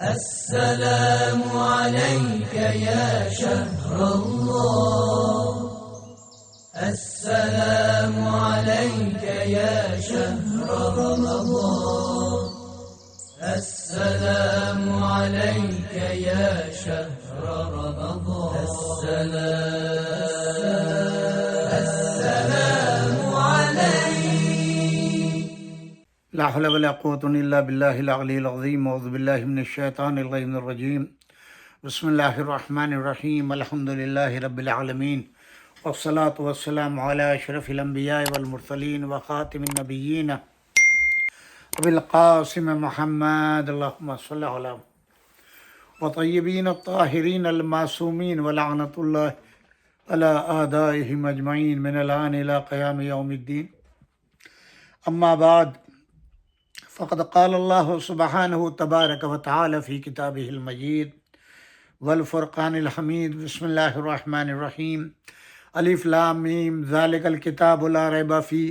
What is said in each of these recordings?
السلام عليك يا شهر الله، السلام عليك يا شهر رمضان، السلام عليك يا شهر رمضان، السلام عليك. لا حول ولا قوة إلا بالله العلي العظيم. أعوذ بالله من الشيطان الرجيم. بسم الله الرحمن الرحيم. الحمد لله رب العالمين، والصلاة والسلام على أشرف الأنبياء والمرسلين وخاتم النبيين أبي القاسم محمد، اللهم صل على وطيبين الطاهرين المعصومين، ولعنة الله على أعدائهم أجمعين من الآن إلى قيام يوم الدين. أما بعد، فقد قال الله سبحانه تبارك وتعالى في كتابه المجيد والفرقان الحميد. بسم الله الرحمن الرحيم. الف لام میم ذلك الكتاب لا ريب فيه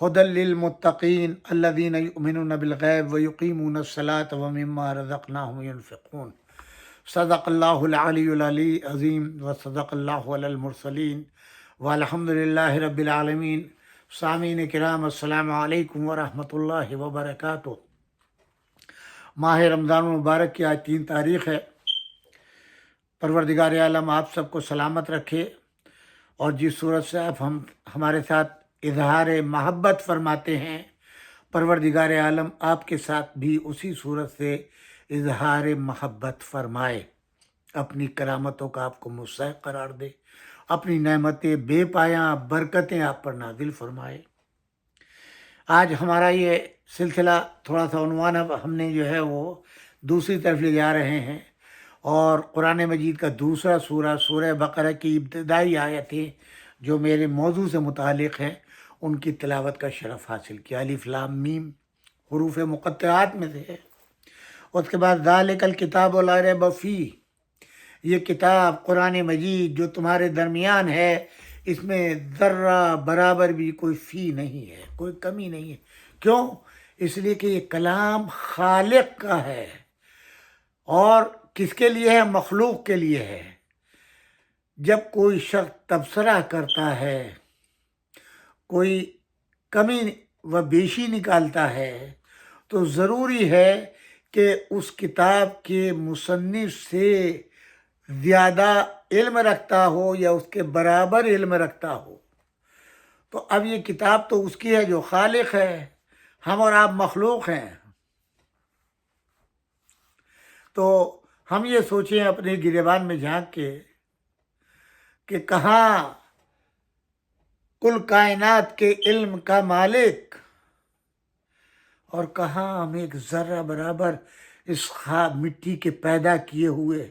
هدى للمتقين الذين يؤمنون بالغيب ويقيمون الصلاة ومما رزقناهم ينفقون. صدق الله العلي العظيم وصدق الله على المرسلين والحمد لله رب العالمين. سامعین کرام، السلام علیکم ورحمۃ اللہ وبرکاتہ۔ ماہ رمضان المبارک کی آج 3 تاریخ ہے۔ پروردگار عالم آپ سب کو سلامت رکھے، اور جس صورت سے آپ ہمارے ساتھ اظہار محبت فرماتے ہیں، پروردگار عالم آپ کے ساتھ بھی اسی صورت سے اظہار محبت فرمائے، اپنی کرامتوں کا آپ کو مستحق قرار دے، اپنی نعمتیں بے پایاں برکتیں آپ پر نازل فرمائے۔ آج ہمارا یہ سلسلہ تھوڑا سا عنوان ہم نے جو ہے وہ دوسری طرف لے جا رہے ہیں، اور قرآن مجید کا دوسرا سورہ بقرہ کی ابتدائی آیتیں جو میرے موضوع سے متعلق ہیں ان کی تلاوت کا شرف حاصل کیا۔ الف لام میم حروف مقطعات میں سے ہے۔ اس کے بعد ذالک الکتاب لا ریب فیہ، یہ کتاب قرآن مجید جو تمہارے درمیان ہے، اس میں ذرہ برابر بھی کوئی فی نہیں ہے، کوئی کمی نہیں ہے۔ کیوں؟ اس لیے کہ یہ کلام خالق کا ہے، اور کس کے لیے ہے؟ مخلوق کے لیے ہے۔ جب کوئی شخص تبصرہ کرتا ہے، کوئی کمی و بیشی نکالتا ہے، تو ضروری ہے کہ اس کتاب کے مصنف سے زیادہ علم رکھتا ہو یا اس کے برابر علم رکھتا ہو۔ تو اب یہ کتاب تو اس کی ہے جو خالق ہے، ہم اور آپ مخلوق ہیں۔ تو ہم یہ سوچیں اپنے گریبان میں جھانک کے کہ کہاں کل کائنات کے علم کا مالک، اور کہاں ہم ایک ذرہ برابر اس مٹی کے پیدا کیے ہوئے۔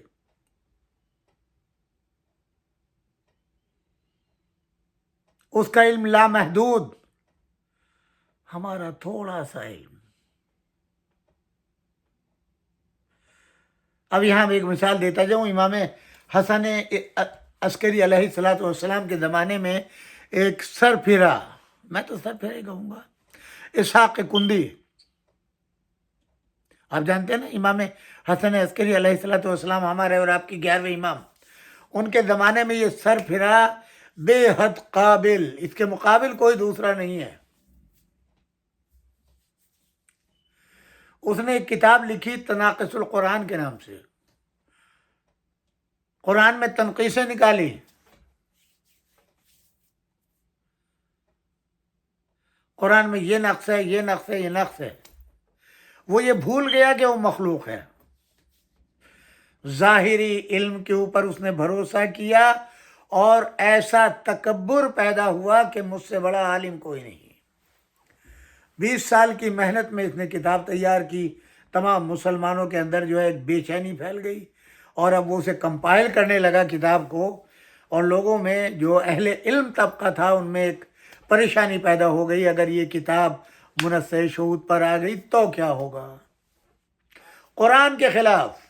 اس کا علم لامحدود، ہمارا تھوڑا سا علم۔ اب یہاں میں ایک مثال دیتا جاؤں۔ امام حسن عسکری علیہ السلام کے زمانے میں ایک سرفرا، میں تو سرفرا ہی کہوں گا، اسحاق کندی، آپ جانتے ہیں نا، امام حسن عسکری علیہ السلام ہمارے اور آپ کی 11ویں امام، ان کے زمانے میں یہ سرفرا بے حد قابل، اس کے مقابل کوئی دوسرا نہیں ہے۔ اس نے ایک کتاب لکھی تناقص القرآن کے نام سے، قرآن میں تنقیصیں نکالی۔ قرآن میں یہ نقص ہے، یہ نقص ہے، یہ نقص ہے۔ وہ یہ بھول گیا کہ وہ مخلوق ہے۔ ظاہری علم کے اوپر اس نے بھروسہ کیا، اور ایسا تکبر پیدا ہوا کہ مجھ سے بڑا عالم کوئی نہیں۔ 20 سال کی محنت میں اس نے کتاب تیار کی، تمام مسلمانوں کے اندر جو ہے ایک بے چینی پھیل گئی، اور اب وہ اسے کمپائل کرنے لگا کتاب کو، اور لوگوں میں جو اہل علم طبقہ تھا ان میں ایک پریشانی پیدا ہو گئی، اگر یہ کتاب منصح شہود پر آ گئی تو کیا ہوگا؟ قرآن کے خلاف۔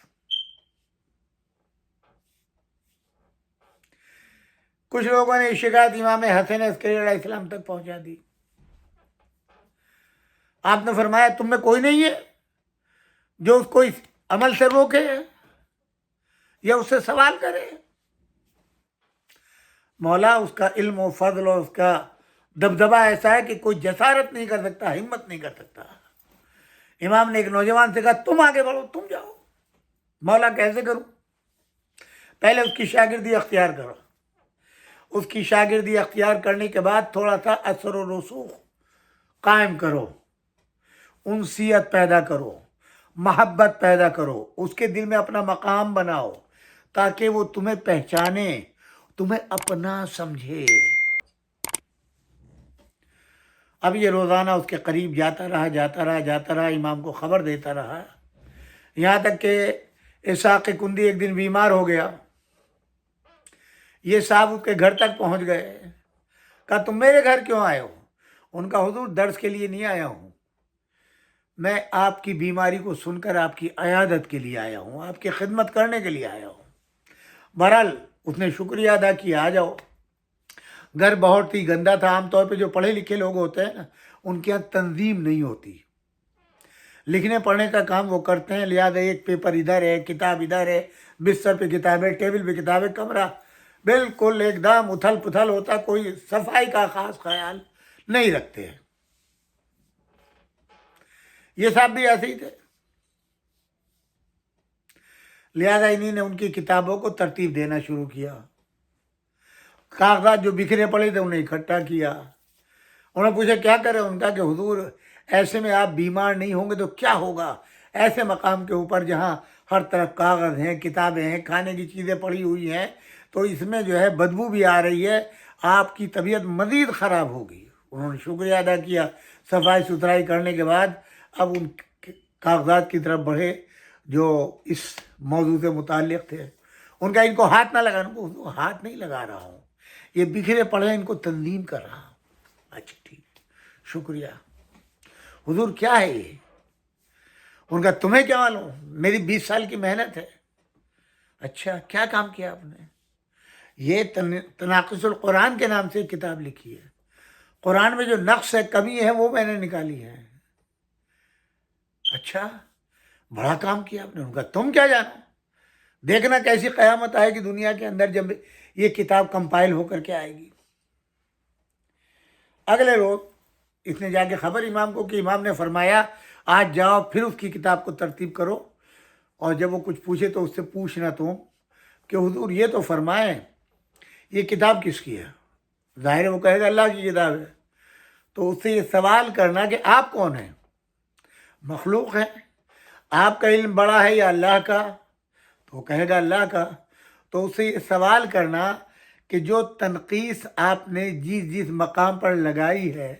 کچھ لوگوں نے شکایت امام حسن عسکری علیہ السلام تک پہنچا دی۔ آپ نے فرمایا تم میں کوئی نہیں ہے جو اس کو عمل سے روکے یا اس سے سوال کرے؟ مولا اس کا علم و فضل اور اس کا دبدبا ایسا ہے کہ کوئی جسارت نہیں کر سکتا، ہمت نہیں کر سکتا۔ امام نے ایک نوجوان سے کہا تم آگے بڑھو، تم جاؤ۔ مولا کیسے کروں؟ پہلے اس کی شاگردی اختیار کرو، اس کی شاگردی اختیار کرنے کے بعد تھوڑا سا اثر و رسوخ قائم کرو، انسیت پیدا کرو، محبت پیدا کرو، اس کے دل میں اپنا مقام بناؤ تاکہ وہ تمہیں پہچانے، تمہیں اپنا سمجھے۔ اب یہ روزانہ اس کے قریب جاتا رہا، امام کو خبر دیتا رہا، یہاں تک کہ اسحاق کندی ایک دن بیمار ہو گیا۔ یہ صاحب اس کے گھر تک پہنچ گئے، کہا تم میرے گھر کیوں آئے ہو؟ ان کا حضور درس کے لیے نہیں آیا ہوں، میں آپ کی بیماری کو سن کر آپ کی عیادت کے لیے آیا ہوں، آپ کی خدمت کرنے کے لیے آیا ہوں۔ بہرحال اس نے شکریہ ادا کیا، آ جاؤ۔ گھر بہت ہی گندا تھا، عام طور پہ جو پڑھے لکھے لوگ ہوتے ہیں نا ان کے یہاں تنظیم نہیں ہوتی، لکھنے پڑھنے کا کام وہ کرتے ہیں، لہٰذا ایک پیپر ادھر ہے، کتاب ادھر ہے، بستر پہ کتابیں، ٹیبل پہ کتابیں، کمرہ بالکل ایک دم اتھل پتھل ہوتا، کوئی صفائی کا خاص خیال نہیں رکھتے۔ یہ صاحب بھی ایسے ہی تھے، لہذا انہی نے ان کی کتابوں کو ترتیب دینا شروع کیا، کاغذات جو بکھرے پڑے تھے انہیں اکٹھا کیا۔ انہوں نے پوچھا کیا کرے؟ ان کا کہ حضور ایسے میں آپ بیمار نہیں ہوں گے تو کیا ہوگا؟ ایسے مقام کے اوپر جہاں ہر طرف کاغذ ہیں، کتابیں ہیں، کھانے کی چیزیں پڑی ہوئی ہیں، تو اس میں جو ہے بدبو بھی آ رہی ہے، آپ کی طبیعت مزید خراب ہوگی۔ انہوں نے شکریہ ادا کیا، صفائی ستھرائی کرنے کے بعد اب ان کاغذات کی طرف بڑھے جو اس موضوع سے متعلق تھے۔ ان کا ان کو ہاتھ نہ لگانا، ان کو ہاتھ نہیں لگا رہا ہوں، یہ بکھرے پڑے ان کو تنظیم کر رہا ہوں۔ اچھا ٹھیک، شکریہ حضور، کیا ہے یہ؟ ان کا تمہیں کیا معلوم، میری 20 سال کی محنت ہے۔ اچھا کیا کام کیا آپ نے؟ یہ تناقض القرآن کے نام سے ایک کتاب لکھی ہے، قرآن میں جو نقص ہے، کمی ہے، وہ میں نے نکالی ہے۔ اچھا بڑا کام کیا آپ نے۔ ان کا تم کیا جانو، دیکھنا کیسی قیامت آئے گی دنیا کے اندر جب یہ کتاب کمپائل ہو کر کے آئے گی۔ اگلے روز اس نے جا کے خبر امام کو کہ امام نے فرمایا آج جاؤ پھر اس کی کتاب کو ترتیب کرو، اور جب وہ کچھ پوچھے تو اس سے پوچھنا تم کہ حضور یہ تو فرمائیں یہ کتاب کس کی ہے؟ ظاہر ہے وہ کہے گا اللہ کی کتاب ہے، تو اس سے یہ سوال کرنا کہ آپ کون ہیں؟ مخلوق ہیں، آپ کا علم بڑا ہے یا اللہ کا؟ تو وہ کہے گا اللہ کا۔ تو اس سے یہ سوال کرنا کہ جو تنقیص آپ نے جس مقام پر لگائی ہے،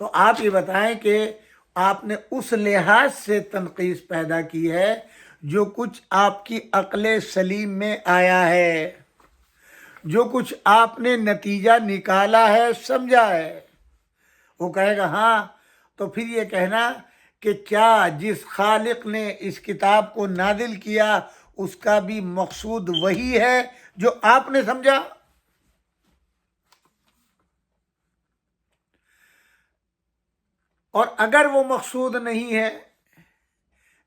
تو آپ یہ بتائیں کہ آپ نے اس لحاظ سے تنقیص پیدا کی ہے جو کچھ آپ کی عقل سلیم میں آیا ہے، جو کچھ آپ نے نتیجہ نکالا ہے، سمجھا ہے۔ وہ کہے گا ہاں، تو پھر یہ کہنا کہ کیا جس خالق نے اس کتاب کو نازل کیا اس کا بھی مقصود وہی ہے جو آپ نے سمجھا؟ اور اگر وہ مقصود نہیں ہے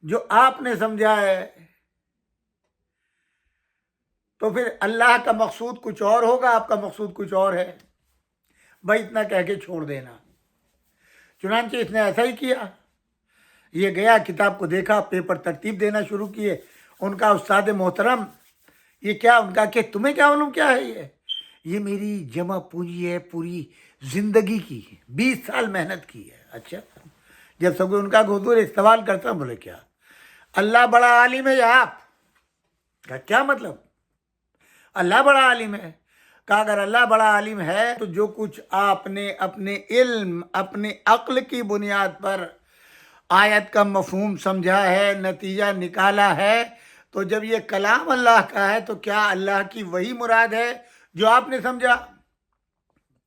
جو آپ نے سمجھا ہے تو پھر اللہ کا مقصود کچھ اور ہوگا، آپ کا مقصود کچھ اور ہے۔ بھائی اتنا کہہ کے چھوڑ دینا۔ چنانچہ اس نے ایسا ہی کیا، یہ گیا کتاب کو دیکھا، پیپر ترتیب دینا شروع کیے۔ ان کا استاد محترم یہ کیا؟ ان کا کہ تمہیں کیا معلوم کیا ہے یہ میری جمع پونجی ہے پوری زندگی کی، 20 سال محنت کی ہے۔ اچھا، جب سب ان کا حضور ایک سوال کرتا ہوں، بولے کیا اللہ بڑا عالم ہے یا آپ؟ کہا کیا مطلب؟ اللہ بڑا عالم ہے۔ کہا اگر اللہ بڑا عالم ہے تو جو کچھ آپ نے اپنے علم، اپنے عقل کی بنیاد پر آیت کا مفہوم سمجھا ہے، نتیجہ نکالا ہے، تو جب یہ کلام اللہ کا ہے تو کیا اللہ کی وہی مراد ہے جو آپ نے سمجھا؟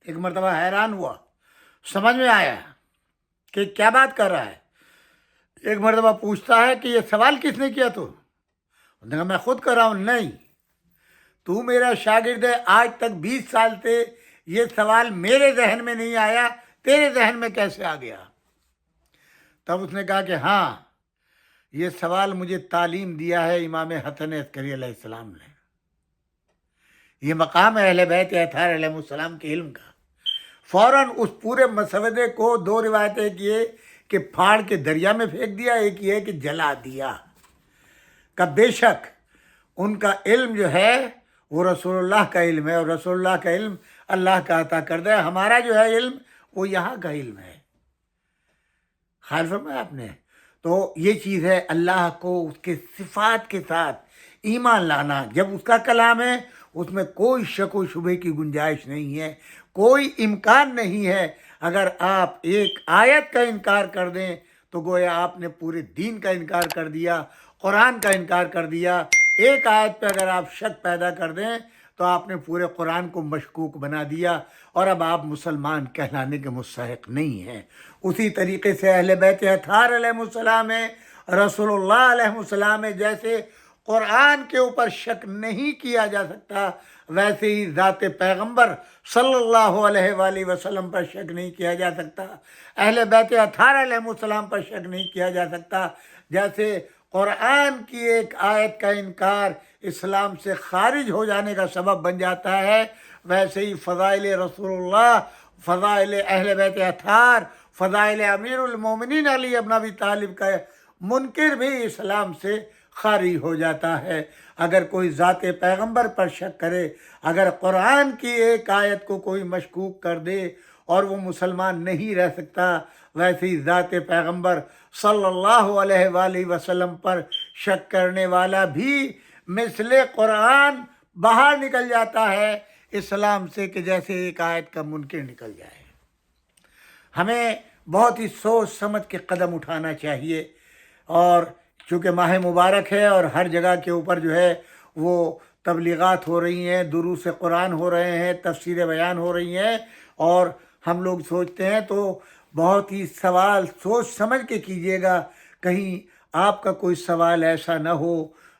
ایک مرتبہ حیران ہوا، سمجھ میں آیا کہ کیا بات کر رہا ہے۔ ایک مرتبہ پوچھتا ہے کہ یہ سوال کس نے کیا؟ تو نے کہا میں خود کر رہا ہوں۔ نہیں، تو میرا شاگرد ہے، آج تک 20 سال سے یہ سوال میرے ذہن میں نہیں آیا، تیرے ذہن میں کیسے آ گیا؟ تب اس نے کہا کہ ہاں، یہ سوال مجھے تعلیم دیا ہے امام حسن عسکری علیہ السلام نے. یہ مقام ہے اہل بیت اطہار علیہ السلام کے علم کا. فوراً اس پورے مسودے کو دو روایتیں کیے کہ پھاڑ کے دریا میں پھینک دیا، ایک یہ کہ جلا دیا. کہ بے شک ان کا علم جو ہے وہ رسول اللہ کا علم ہے، اور رسول اللہ کا علم اللہ کا عطا کردہ ہے. ہمارا جو ہے علم وہ یہاں کا علم ہے. خیال فرمایا آپ نے. تو یہ چیز ہے اللہ کو اس کے صفات کے ساتھ ایمان لانا. جب اس کا کلام ہے اس میں کوئی شک و شبہ کی گنجائش نہیں ہے، کوئی امکان نہیں ہے. اگر آپ ایک آیت کا انکار کر دیں تو گویا آپ نے پورے دین کا انکار کر دیا، قرآن کا انکار کر دیا. ایک آیت پہ اگر آپ شک پیدا کر دیں تو آپ نے پورے قرآن کو مشکوک بنا دیا، اور اب آپ مسلمان کہلانے کے مستحق نہیں ہیں. اسی طریقے سے اہل بیت اطہار علیہ السلام ہے، رسول اللہ علیہ السلام ہے. جیسے قرآن کے اوپر شک نہیں کیا جا سکتا، ویسے ہی ذات پیغمبر صلی اللہ علیہ وآلہ وسلم پر شک نہیں کیا جا سکتا. اہل بیت اطہار علیہ السلام پر شک نہیں کیا جا سکتا. جیسے قرآن کی ایک آیت کا انکار اسلام سے خارج ہو جانے کا سبب بن جاتا ہے، ویسے ہی فضائل رسول اللہ، فضائل اہل بیت اطہار، فضائل امیر المومنین علی ابن ابی طالب کا منکر بھی اسلام سے خارج ہو جاتا ہے. اگر کوئی ذات پیغمبر پر شک کرے، اگر قرآن کی ایک آیت کو کوئی مشکوک کر دے اور وہ مسلمان نہیں رہ سکتا، ویسے ہی ذات پیغمبر صلی اللہ علیہ وآلہ وسلم پر شک کرنے والا بھی مثل قرآن باہر نکل جاتا ہے اسلام سے، کہ جیسے ایک آیت کا منکر نکل جائے. ہمیں بہت ہی سوچ سمجھ کے قدم اٹھانا چاہیے. اور چونکہ ماہ مبارک ہے اور ہر جگہ کے اوپر جو ہے وہ تبلیغات ہو رہی ہیں، دروس قرآن ہو رہے ہیں، تفسیر بیان ہو رہی ہیں، اور ہم لوگ سوچتے ہیں تو بہت ہی سوال سوچ سمجھ کے کیجیے گا. کہیں آپ کا کوئی سوال ایسا نہ ہو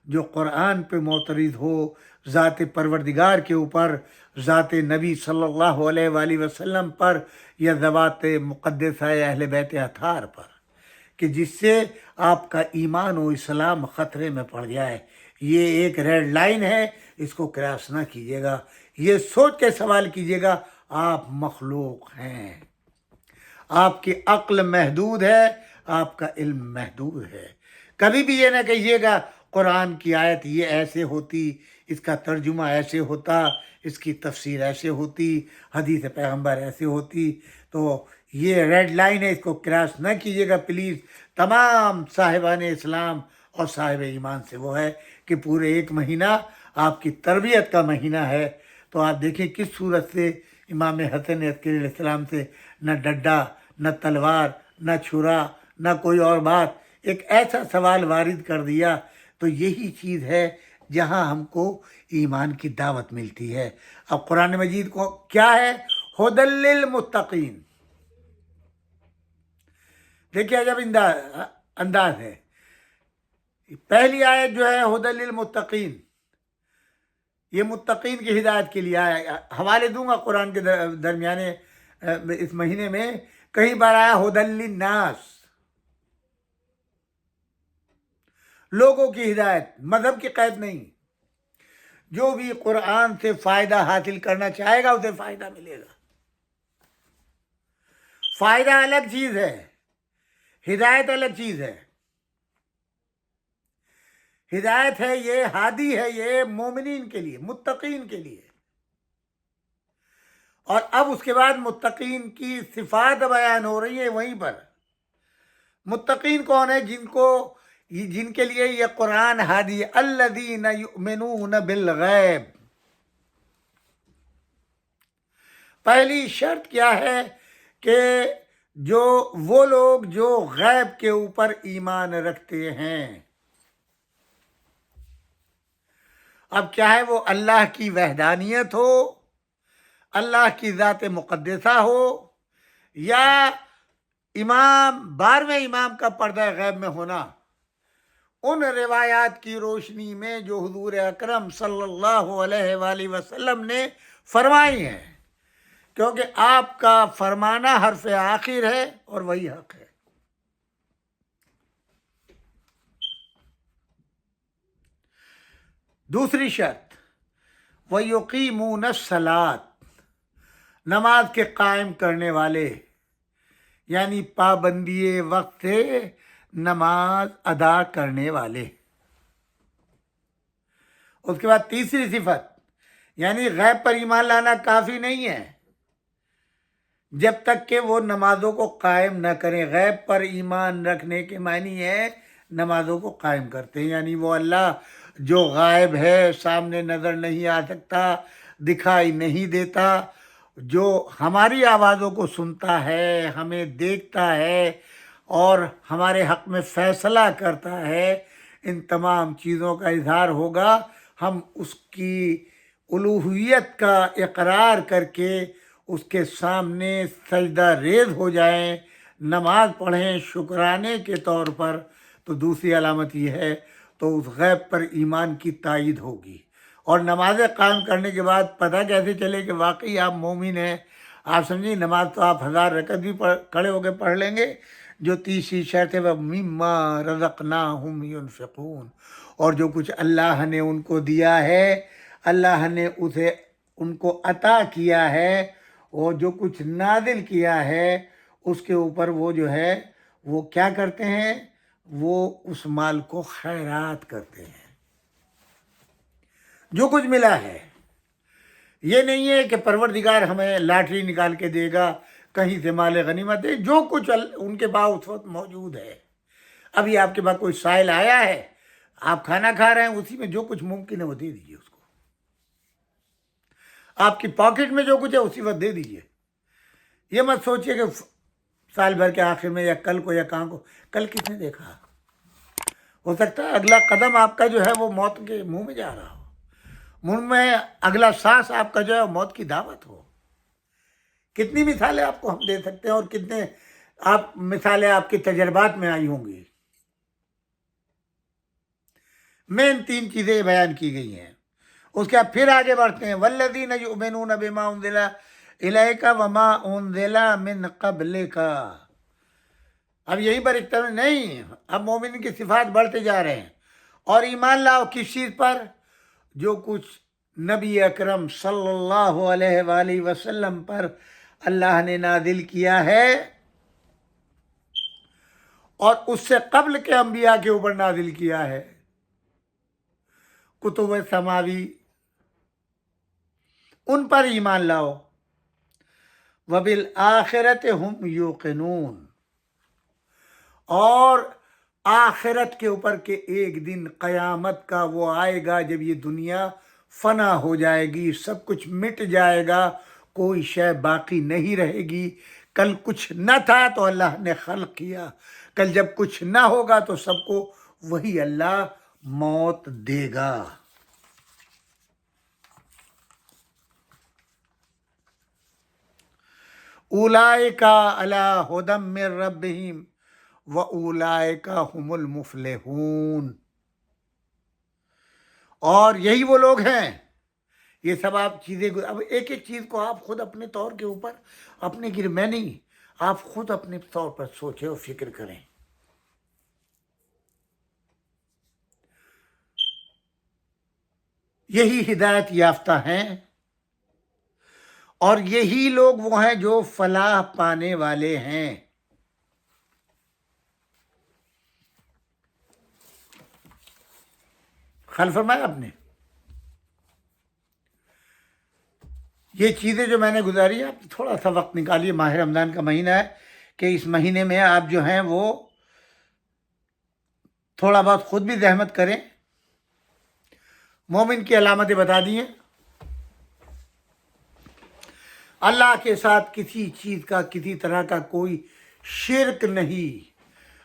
جو قرآن پہ معترض ہو، ذات پروردگار کے اوپر، ذات نبی صلی اللہ علیہ وآلہ وسلم پر، یا ذوات مقدسہ اہل بیت اطہار پر، کہ جس سے آپ کا ایمان و اسلام خطرے میں پڑ جائے. یہ ایک ریڈ لائن ہے، اس کو کراس نہ کیجیے گا. یہ سوچ کے سوال کیجیے گا آپ مخلوق ہیں، آپ کی عقل محدود ہے، آپ کا علم محدود ہے. کبھی بھی یہ نہ کہیے گا قرآن کی آیت یہ ایسے ہوتی، اس کا ترجمہ ایسے ہوتا، اس کی تفسیر ایسے ہوتی، حدیث پیغمبر ایسے ہوتی. تو یہ ریڈ لائن ہے، اس کو کراس نہ کیجیے گا پلیز. تمام صاحبان اسلام اور صاحب ایمان سے وہ ہے کہ پورے ایک مہینہ آپ کی تربیت کا مہینہ ہے. تو آپ دیکھیں کس صورت سے امام حسن عسکری علیہ السلام سے نہ ڈڈا، نہ تلوار، نہ چھرا، نہ کوئی اور بات، ایک ایسا سوال وارد کر دیا. تو یہی چیز ہے جہاں ہم کو ایمان کی دعوت ملتی ہے. اب قرآن مجید کو کیا ہے؟ ھدی للمتقین. دیکھیے جب انداز ہے. پہلی آیت جو ہے ھدی للمتقین، یہ متقین کی ہدایت کے لیے آیا. حوالے دوں گا قرآن کے درمیانے اس مہینے میں کئی بار آیا ھدی للناس، لوگوں کی ہدایت، مذہب کی قید نہیں. جو بھی قرآن سے فائدہ حاصل کرنا چاہے گا اسے فائدہ ملے گا. فائدہ الگ چیز ہے، ہدایت الگ چیز ہے. ہدایت ہے یہ، ہادی ہے یہ مومنین کے لیے، متقین کے لیے. اور اب اس کے بعد متقین کی صفات بیان ہو رہی ہیں وہیں پر. متقین کون ہے؟ جن کے لیے یہ قرآن ہادی ہے. الذین یؤمنون بالغیب. پہلی شرط کیا ہے؟ کہ وہ لوگ جو غیب کے اوپر ایمان رکھتے ہیں. اب کیا ہے وہ؟ اللہ کی وحدانیت ہو، اللہ کی ذات مقدسہ ہو، یا 12ویں امام کا پردہ غیب میں ہونا. ان روایات کی روشنی میں جو حضور اکرم صلی اللہ علیہ وآلہ وسلم نے فرمائی ہیں، کیونکہ آپ کا فرمانا حرف آخر ہے اور وہی حق ہے. دوسری شرط وَيُقِيمُونَ الصَّلَاۃ، نماز کے قائم کرنے والے، یعنی پابندی وقت سے نماز ادا کرنے والے۔ اس کے بعد تیسری صفت، یعنی غیب پر ایمان لانا کافی نہیں ہے جب تک کہ وہ نمازوں کو قائم نہ کریں۔ غیب پر ایمان رکھنے کے معنی ہے نمازوں کو قائم کرتے ہیں، یعنی وہ اللہ جو غائب ہے، سامنے نظر نہیں آ سکتا، دکھائی نہیں دیتا، جو ہماری آوازوں کو سنتا ہے، ہمیں دیکھتا ہے اور ہمارے حق میں فیصلہ کرتا ہے، ان تمام چیزوں کا اظہار ہوگا۔ ہم اس کی الوہیت کا اقرار کر کے اس کے سامنے سجدہ ریز ہو جائیں، نماز پڑھیں شکرانے کے طور پر، تو دوسری علامت یہ ہے تو اس غیب پر ایمان کی تائید ہوگی۔ اور نمازیں قائم کرنے کے بعد پتہ کیسے چلے کہ واقعی آپ مومن ہیں؟ آپ سمجھیں نماز تو آپ 1000 رکعت بھی کھڑے ہو کے پڑھ لیں گے، جو تیسری شرط ہے وہ مما رزقناہم ینفقون، اور جو کچھ اللہ نے ان کو دیا ہے، اللہ نے اسے ان کو عطا کیا ہے، اور جو کچھ نازل کیا ہے اس کے اوپر وہ جو ہے وہ کیا کرتے ہیں؟ وہ اس مال کو خیرات کرتے ہیں۔ جو کچھ ملا ہے، یہ نہیں ہے کہ پروردگار ہمیں لاٹری نکال کے دے گا، کہیں سے مال غنیمت ہے، جو کچھ ان کے پاس اس وقت موجود ہے۔ ابھی آپ کے پاس کوئی سائل آیا ہے، آپ کھانا کھا رہے ہیں، اسی میں جو کچھ ممکن ہے وہ دے دیجیے اس کو۔ آپ کی پاکٹ میں جو کچھ ہے اسی وقت دے دیجیے۔ یہ مت سوچئے کہ سال بھر کے آخر میں یا کل کو یا کہاں کو، کل کس نے دیکھا؟ ہو سکتا ہے اگلا قدم آپ کا جو ہے وہ موت کے منہ میں جا رہا ہو، منہ میں اگلا سانس آپ کا جو ہے موت کی دعوت ہو۔ کتنی مثالیں آپ کو ہم دے سکتے ہیں، اور کتنے مثالیں آپ کے تجربات میں آئی ہوں گی۔ مین 3 چیزیں بیان کی گئی ہیں۔ اس کے بعد پھر آگے بڑھتے ہیں، والذین یؤمنون بما انزل الیک وما انزل من قبلک۔ اب یہیں پر اکتفا نہیں، اب مومن کی صفات بڑھتے جا رہے ہیں۔ اور ایمان لاؤ کس چیز پر؟ جو کچھ نبی اکرم صلی اللہ علیہ وآلہ وسلم پر اللہ نے نازل کیا ہے، اور اس سے قبل کے انبیاء کے اوپر نازل کیا ہے، کتب سماوی، ان پر ایمان لاؤ۔ وَبِالْآخِرَةِ هُمْ يُوقِنُونَ، اور آخرت کے اوپر کہ ایک دن قیامت کا وہ آئے گا جب یہ دنیا فنا ہو جائے گی، سب کچھ مٹ جائے گا، کوئی شے باقی نہیں رہے گی۔ کل کچھ نہ تھا تو اللہ نے خلق کیا، کل جب کچھ نہ ہوگا تو سب کو وہی اللہ موت دے گا۔ اولئک علی ھدی من ربہم وَأُولَئِكَ هُمُ الْمُفْلِحُونَ، اور یہی وہ لوگ ہیں۔ یہ سب آپ چیزیں، اب ایک ایک چیز کو آپ خود اپنے طور کے اوپر، اپنے میں نہیں، آپ خود اپنے طور پر سوچیں اور فکر کریں۔ یہی ہدایت یافتہ ہیں، اور یہی لوگ وہ ہیں جو فلاح پانے والے ہیں۔ خیال فرمایا آپ نے؟ یہ چیزیں جو میں نے گزاری، آپ تھوڑا سا وقت نکالیے، ماہ رمضان کا مہینہ ہے، کہ اس مہینے میں آپ جو ہیں وہ تھوڑا بہت خود بھی زحمت کریں۔ مومن کی علامتیں بتا دی ہیں، اللہ کے ساتھ کسی چیز کا، کسی طرح کا کوئی شرک نہیں،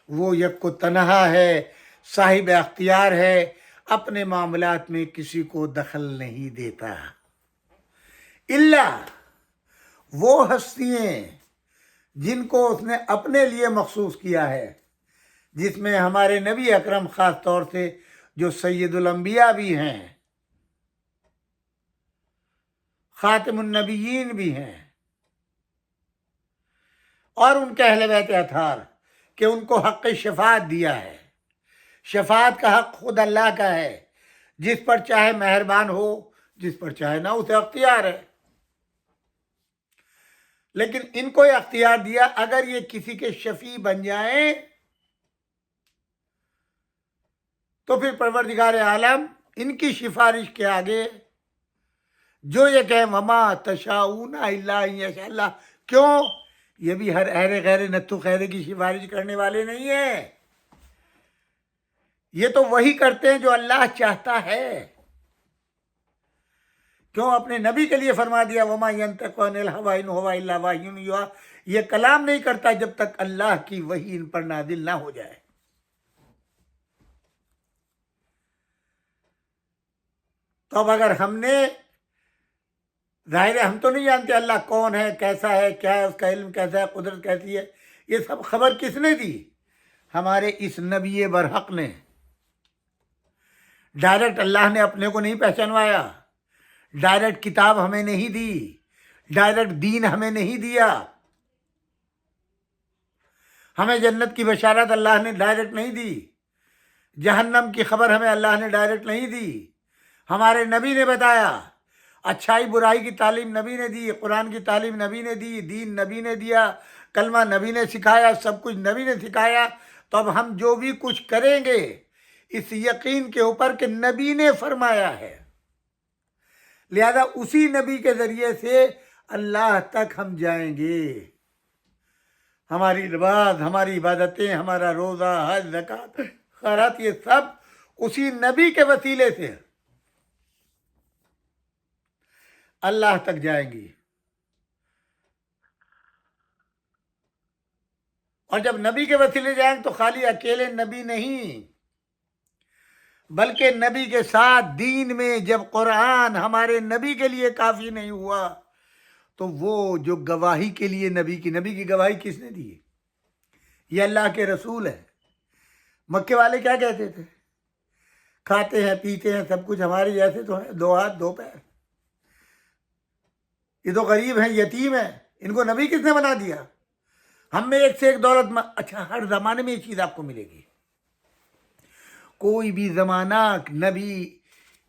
وہ یک و تنہا ہے، صاحب اختیار ہے، اپنے معاملات میں کسی کو دخل نہیں دیتا، الا وہ ہستیاں جن کو اس نے اپنے لیے مخصوص کیا ہے، جس میں ہمارے نبی اکرم خاص طور سے جو سید الانبیاء بھی ہیں، خاتم النبیین بھی ہیں، اور ان کے اہل بیت اطہار، کہ ان کو حق شفاعت دیا ہے۔ شفاعت کا حق خود اللہ کا ہے۔ جس پر چاہے مہربان ہو، جس پر چاہے نہ، اسے اختیار ہے۔ لیکن ان کو یہ اختیار دیا اگر یہ کسی کے شفیع بن جائیں تو پھر پروردگار عالم ان کی سفارش کے آگے جو یہ کہیں وما تشاؤون الا ان یشاء اللہ، کیوں؟ یہ بھی ہر اہرے غیر نتو خیرے کی سفارش کرنے والے نہیں ہیں، یہ تو وہی کرتے ہیں جو اللہ چاہتا ہے۔ کیوں؟ اپنے نبی کے لیے فرما دیا وما ينطق عن الهوى ان هو الا وحی یوحی، یہ کلام نہیں کرتا جب تک اللہ کی وحی ان پر نازل نہ ہو جائے۔ تو اب اگر ہم نے، ظاہر ہے ہم تو نہیں جانتے اللہ کون ہے، کیسا ہے، کیا ہے، اس کا علم کیسا ہے، قدرت کیسی ہے، یہ سب خبر کس نے دی؟ ہمارے اس نبی برحق نے۔ ڈائریکٹ اللہ نے اپنے کو نہیں پہچانوایا، ڈائریکٹ کتاب ہمیں نہیں دی، ڈائریکٹ دین ہمیں نہیں دیا، ہمیں جنت کی بشارت اللہ نے ڈائریکٹ نہیں دی، جہنم کی خبر ہمیں اللہ نے ڈائریکٹ نہیں دی، ہمارے نبی نے بتایا، اچھائی برائی کی تعلیم نبی نے دی، قرآن کی تعلیم نبی نے دی، دین نبی نے دیا، کلمہ نبی نے سکھایا، سب کچھ نبی نے سکھایا۔ تو اب ہم جو بھی کچھ کریں گے اس یقین کے اوپر کہ نبی نے فرمایا ہے، لہذا اسی نبی کے ذریعے سے اللہ تک ہم جائیں گے۔ ہماری نماز، ہماری عبادتیں، ہمارا روزہ، حج، زکوٰۃ، خیرات، یہ سب اسی نبی کے وسیلے سے اللہ تک جائیں گی۔ اور جب نبی کے وسیلے جائیں گے تو خالی اکیلے نبی نہیں، بلکہ نبی کے ساتھ دین میں جب قرآن ہمارے نبی کے لیے کافی نہیں ہوا تو وہ جو گواہی کے لیے نبی کی گواہی کس نے دی؟ یہ اللہ کے رسول ہے۔ مکے والے کیا کہتے تھے؟ کھاتے ہیں پیتے ہیں سب کچھ ہمارے جیسے تو ہیں، 2 ہاتھ 2 پیر، یہ تو غریب ہیں، یتیم ہیں، ان کو نبی کس نے بنا دیا؟ ہم میں ایک سے ایک دولت مند۔ اچھا، ہر زمانے میں یہ چیز آپ کو ملے گی، کوئی بھی زمانہ نبی،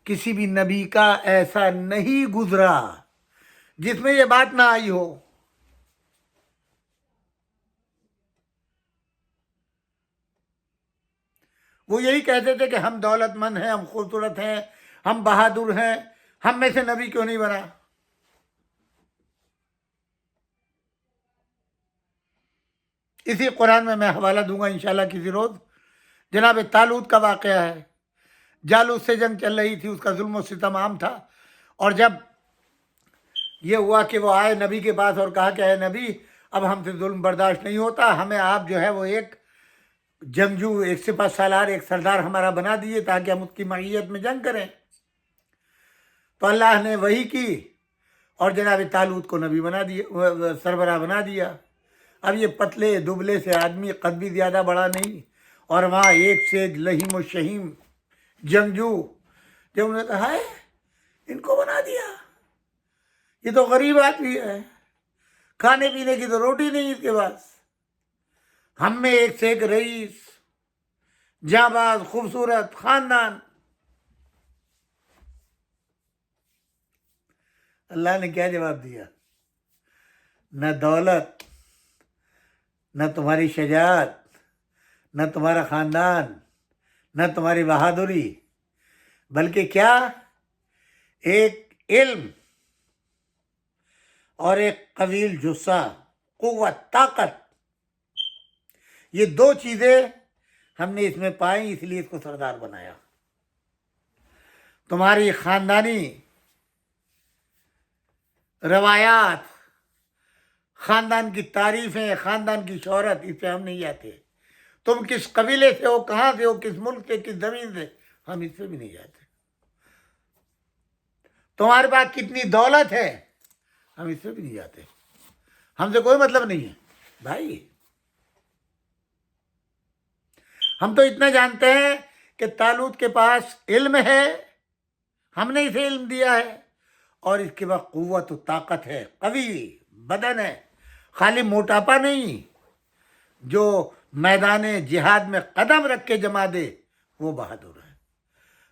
کسی بھی نبی کا ایسا نہیں گزرا جس میں یہ بات نہ آئی ہو۔ وہ یہی کہتے تھے کہ ہم دولت مند ہیں، ہم خوبصورت ہیں، ہم بہادر ہیں، ہم میں سے نبی کیوں نہیں بنا؟ اسی قرآن میں حوالہ دوں گا انشاءاللہ کسی روز، جناب طالوت کا واقعہ ہے۔ جالوت سے جنگ چل رہی تھی، اس کا ظلم و ستم عام تھا، اور جب یہ ہوا کہ وہ آئے نبی کے پاس اور کہا کہ اے نبی، اب ہم سے ظلم برداشت نہیں ہوتا، ہمیں آپ جو ہے وہ ایک جنگجو، ایک سپہ سالار، ایک سردار ہمارا بنا دیے تاکہ ہم اس کی معیت میں جنگ کریں۔ تو اللہ نے وہی کی اور جناب طالوت کو نبی بنا دیا، سربراہ بنا دیا۔ اب یہ پتلے دبلے سے آدمی، قد بھی زیادہ بڑا نہیں، اور وہاں ایک سے لہیم و شہیم جنگجو، جب انہوں نے کہا ہے ان کو بنا دیا، یہ تو غریب آدمی ہے، کھانے پینے کی تو روٹی نہیں اس کے پاس، ہم میں ایک سے ایک رئیس، جانباز، خوبصورت خاندان۔ اللہ نے کیا جواب دیا؟ نہ دولت، نہ تمہاری شجاعت، نہ تمہارا خاندان، نہ تمہاری بہادری، بلکہ کیا؟ ایک علم اور ایک قویل جثہ، قوت، طاقت، یہ 2 چیزیں ہم نے اس میں پائی، اس لیے اس کو سردار بنایا۔ تمہاری خاندانی روایات، خاندان کی تعریفیں، خاندان کی شہرت، اس پہ ہم نہیں جاتے۔ تم کس قبیلے سے ہو، کہاں سے ہو، کس ملک سے، کس زمین سے، ہم اس پہ بھی نہیں جاتے۔ تمہارے پاس کتنی دولت ہے، ہم اس پہ بھی نہیں جاتے، ہم سے کوئی مطلب نہیں ہے بھائی۔ ہم تو اتنا جانتے ہیں کہ طالوت کے پاس علم ہے، ہم نے اسے علم دیا ہے، اور اس کے بعد قوت و طاقت ہے، قوی بدن ہے، خالی موٹاپا نہیں، جو میدان جہاد میں قدم رکھ کے جما دے وہ بہادر ہے۔